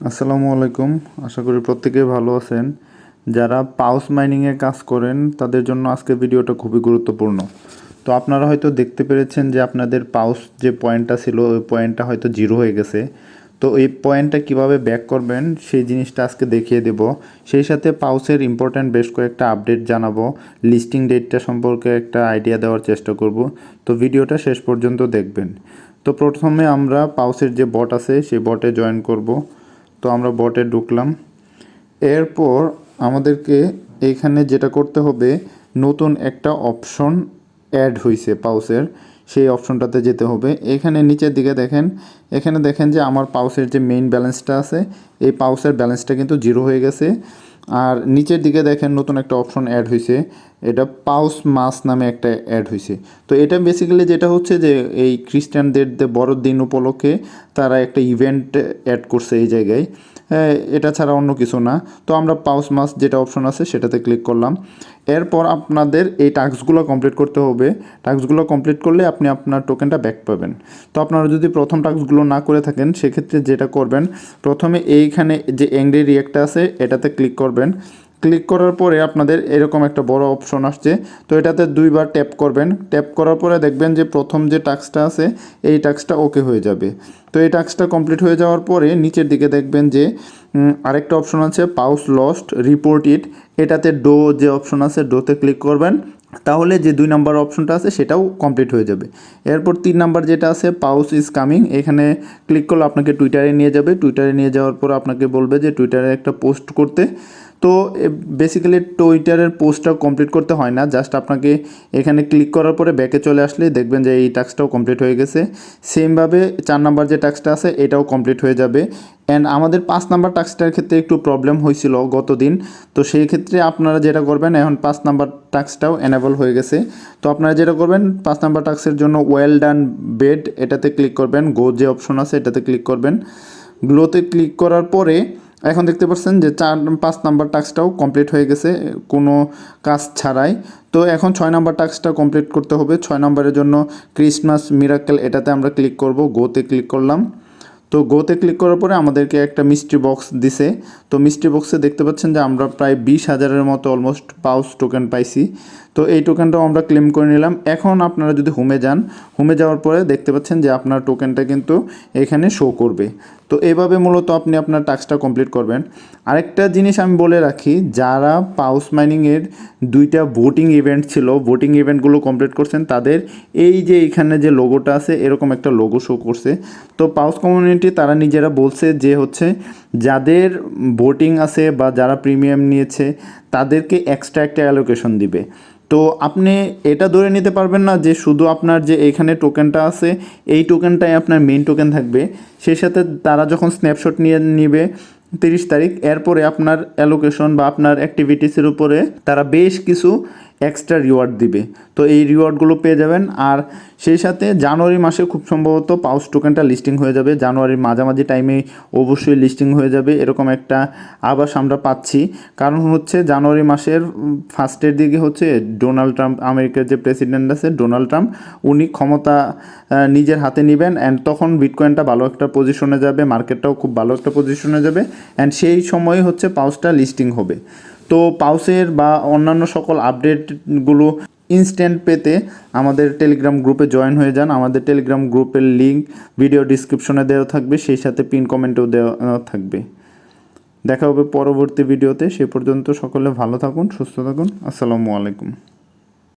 আসসালামু আলাইকুম। আশা করি প্রত্যেকেই ভালো আছেন। যারা পাউস মাইনিংয়ে কাজ করেন তাদের জন্য আজকের ভিডিওটা খুবই গুরুত্বপূর্ণ। তো আপনারা হয়তো দেখতে পেরেছেন যে আপনাদের পাউস যে পয়েন্টটা ছিল ওই পয়েন্টটা হয়তো জিরো হয়ে গেছে। তো এই পয়েন্টটা কিভাবে ব্যাক করবেন সেই জিনিসটা আজকে দেখিয়ে দেব। সেই সাথে পাউসের ইম্পর্ট্যান্ট বেশ কয়েকটা আপডেট জানাবো, লিস্টিং ডেটটা সম্পর্কে একটা আইডিয়া দেওয়ার চেষ্টা করব। তো ভিডিওটা শেষ পর্যন্ত দেখবেন। তো প্রথমে আমরা পাউসের যে বট আছে সেই বটে জয়েন করব। তো আমরা বটে ঢুকলাম। এরপর আমাদেরকে এইখানে যেটা করতে হবে, নতুন একটা অপশন অ্যাড হয়েছে পাউসের, সেই অপশনটাতে যেতে হবে। এখানে নিচের দিকে দেখেন, এখানে দেখেন যে আমার পাউসের যে মেইন ব্যালেন্সটা আছে এই পাউসের ব্যালেন্সটা কিন্তু জিরো হয়ে গেছে। আর নিচের দিকে দেখেন নতুন একটা অপশন অ্যাড হয়েছে, এটা পাউস মাস নামে একটা অ্যাড হয়েছে। তো এটা বেসিক্যালি যেটা হচ্ছে যে এই খ্রিস্টানদের যে বড়দিন উপলক্ষে তারা একটা ইভেন্ট অ্যাড করছে এই জায়গায়, এটা ছাড়া অন্য কিছু না। তো আমরা পাউস মাস যেটা অপশন আছে সেটাতে ক্লিক করলাম। এরপর আপনাদের এই টাস্কগুলো কমপ্লিট করতে হবে। টাস্কগুলো কমপ্লিট করলে আপনি আপনার টোকেনটা ব্যাক পাবেন। তো আপনারা যদি প্রথম টাস্কগুলো না করে থাকেন সেক্ষেত্রে যেটা করবেন, প্রথমে এইখানে যে অ্যাংরি রিঅ্যাক্টটা আছে এটাতে ক্লিক করবেন। ক্লিক করার পরে আপনাদের এরকম একটা বড় অপশন আসছে। তো এটাতে দুইবার ট্যাপ করবেন। ট্যাপ করার পরে দেখবেন যে প্রথম যে টাস্কটা আছে এই টাস্কটা ওকে হয়ে যাবে। তো এই টাস্কটা কমপ্লিট হয়ে যাওয়ার পরে নিচের দিকে দেখবেন যে আরেকটা অপশন আছে পাউস লস্ট রিপোর্ট ইট, এটাতে ডো যে অপশন আছে ডোতে ক্লিক করবেন। তাহলে যে 2 নাম্বার অপশনটা আছে সেটাও কমপ্লিট হয়ে যাবে। এরপর 3 নাম্বার যেটা আছে পাউস ইজ কামিং, এখানে ক্লিক করলে আপনাকে টুইটারে নিয়ে যাবে। টুইটারে নিয়ে যাওয়ার পর আপনাকে বলবে যে টুইটারে একটা পোস্ট করতে। তো বেসিক্যালি টুইটারের পোস্টটাও কমপ্লিট করতে হয় না, জাস্ট আপনাকে এখানে ক্লিক করার পরে ব্যাকে চলে আসলে দেখবেন যে এই টাস্কটাও কমপ্লিট হয়ে গেছে। সেমভাবে 4 নাম্বার যে টাস্কটা আছে এটাও কমপ্লিট হয়ে যাবে। অ্যান্ড আমাদের 5 নাম্বার টাস্কটার ক্ষেত্রে একটু প্রবলেম হয়েছিল গত দিন। তো সেই ক্ষেত্রে আপনারা যেটা করবেন, এখন 5 নাম্বার টাস্কটাও এনেবল হয়ে গেছে। তো আপনারা যেটা করবেন 5 নাম্বার টাস্কের জন্য ওয়েল ডান বেড এটাতে ক্লিক করবেন, গো যে অপশন আছে এটাতে ক্লিক করবেন। গ্লোতে ক্লিক করার পরে এখন দেখতে পাচ্ছেন যে 5 নাম্বার টাস্কটাও কমপ্লিট হয়ে গেছে কোনো কাজ ছাড়াই। তো এখন 6 নাম্বার টাস্কটা কমপ্লিট করতে হবে। 6 নাম্বারের জন্য ক্রিসমাস মিরাকেল এটাতে আমরা ক্লিক করব, গোতে ক্লিক করলাম। তো গোতে ক্লিক করার পরে আমাদেরকে একটা মিস্ট্রি বক্স দিছে। তো মিস্ট্রি বক্সে দেখতে পাচ্ছেন যে আমরা প্রায় 20,000-এর মতো অলমোস্ট পাউস টোকেন পাইছি। তো এই টোকেনটাও আমরা ক্লেম করে নিলাম। এখন আপনারা যদি হোমে যান, হোমে যাওয়ার পরে দেখতে পাচ্ছেন যে আপনার টোকেনটা কিন্তু এখানে শো করবে। তো এভাবে মূলত আপনি আপনার টাস্কটা কমপ্লিট করবেন। আরেকটা জিনিস আমি বলে রাখি, যারা পাউস মাইনিংয়ের 2টা ভোটিং ইভেন্ট ছিল, ভোটিং ইভেন্টগুলো কমপ্লিট করছেন তাদের এই যে এখানে যে লোগোটা আছে এরকম একটা লোগো শো করছে। তো পাউস কমিউনিটি তারা নিজেরা বলছে যে হচ্ছে যাদের ভোটিং আছে বা যারা প্রিমিয়াম নিয়েছে তাদেরকে এক্সট্রা একটা অ্যালোকেশন দিবে। তো আপনি এটা ধরে নিতে পারবেন না যে শুধু আপনার যে এইখানে টোকেনটা আছে এই টোকেনটাই আপনার মেইন টোকেন থাকবে। সেই সাথে তারা যখন স্ন্যাপশট নিয়ে নিবে 30 তারিখ, এরপরে আপনার অ্যালোকেশন বা আপনার অ্যাক্টিভিটিসের উপরে তারা বেশ কিছু এক্সট্রা রিওয়ার্ড দিবে। তো এই রিওয়ার্ডগুলো পেয়ে যাবেন। আর সেই সাথে জানুয়ারি মাসে খুব সম্ভবত পাউস টোকেনটা লিস্টিং হয়ে যাবে, জানুয়ারির মাঝামাঝি টাইমে অবশ্যই লিস্টিং হয়ে যাবে এরকম একটা আভাস আমরা পাচ্ছি। কারণ হচ্ছে জানুয়ারি মাসের ফার্স্টের দিকে হচ্ছে ডোনাল্ড ট্রাম্প, আমেরিকার যে প্রেসিডেন্ট আছে ডোনাল্ড ট্রাম্প, উনি ক্ষমতা নিজের হাতে নেবেন। অ্যান্ড তখন বিটকয়েনটা ভালো একটা পজিশনে যাবে, মার্কেটটাও খুব ভালো একটা পজিশনে যাবে। অ্যান্ড সেই সময় হচ্ছে পাউসটা লিস্টিং হবে। তো পাউসের বা অন্যান্য সকল আপডেটগুলো ইনস্ট্যান্ট পেতে আমাদের টেলিগ্রাম গ্রুপে জয়েন হয়ে যান। আমাদের টেলিগ্রাম গ্রুপের লিঙ্ক ভিডিও ডিসক্রিপশনে দেওয়া থাকবে, সেই সাথে পিন কমেন্টেও দেওয়া থাকবে। দেখা হবে পরবর্তী ভিডিওতে। সে পর্যন্ত সকলে ভালো থাকুন, সুস্থ থাকুন। আসসালামু আলাইকুম।